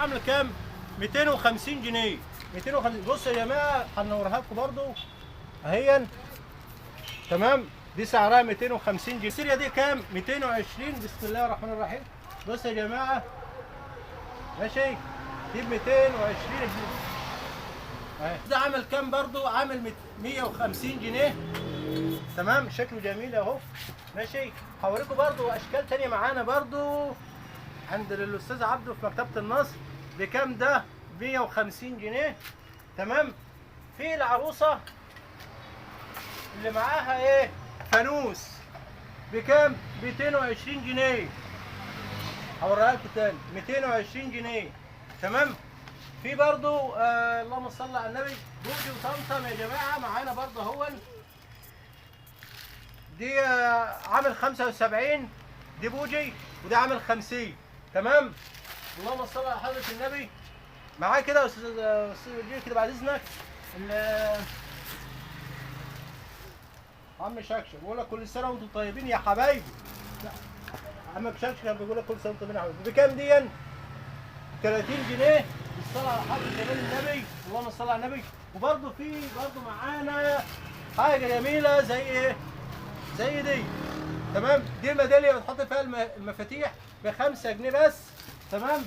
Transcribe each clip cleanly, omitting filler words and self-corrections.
عامله كام؟ 250 جنيه. 250. بص يا جماعه هنوريها لكم برضو اهي. تمام، دي سعرها 250 جنيه. السيريا دي كام؟ 220. بسم الله الرحمن الرحيم. بص يا جماعه ماشي، دي ب 220 جنيه اهي. ده عامل كام برضو؟ عامل 150 جنيه. تمام، شكله جميل اهو ماشي. هوريكم برضو اشكال تانية معانا برضو عند الاستاذ عبده في مكتبه النصر. بكام ده؟ 150 جنيه. تمام. في العروسه اللي معاها ايه؟ فانوس. بكام؟ 220 جنيه. هوريها لكم تاني، 220 جنيه. تمام. في برضو اللهم صل على النبي، بوجي وطمطم يا جماعه معانا برضو اهو. دي عامل 75. دي بوجي وده عامل 50. تمام. اللهم صل على حضره النبي. معايا كده يا استاذ وجيه كده بعد اذنك عم شكشك. بقول لك كل سنه وانتم طيبين يا حبايبي. عمك شكشك بيقول لك كل سنه وانتم طيبين يا حبايبي. بكام دي؟ 30 جنيه. بالصلاه على حضره جلال النبي. اللهم صل على النبي. وبرده في برده معانا حاجه جميله زي ايه؟ زي دي. تمام. دي الميداليه بتحط فيها المفاتيح ب 5 جنيه بس. تمام.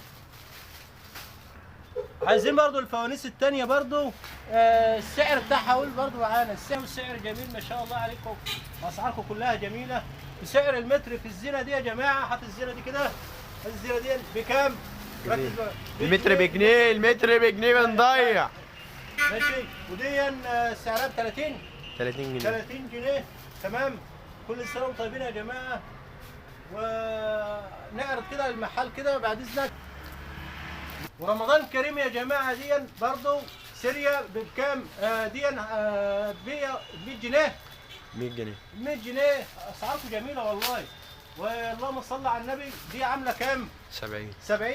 عايزين برضو الفوانيس التانية برضو السعر بتاعها قول برضو معانا. السعر جميل ما شاء الله عليكم، واسعاركم كلها جميله. بسعر المتر في الزينه دي يا جماعه. حط الزينه دي كده. الزينه دي بكام؟ المتر بجنيه. المتر بجنيه بنضيع. ماشي. ودي سعرها ب 30 جنيه. 30 جنيه. تمام. كل سنه وانتم طيبين يا جماعه. ونعرض كده المحل كده بعد اذنك. ورمضان كريم يا جماعه. دي برضو سيريا بكام؟ دي 100 جنيه. 100 جنيه. 100 جنيه. اسعاركم جميله والله. واللهم صل على النبي. دي عامله كام؟ 70. 70.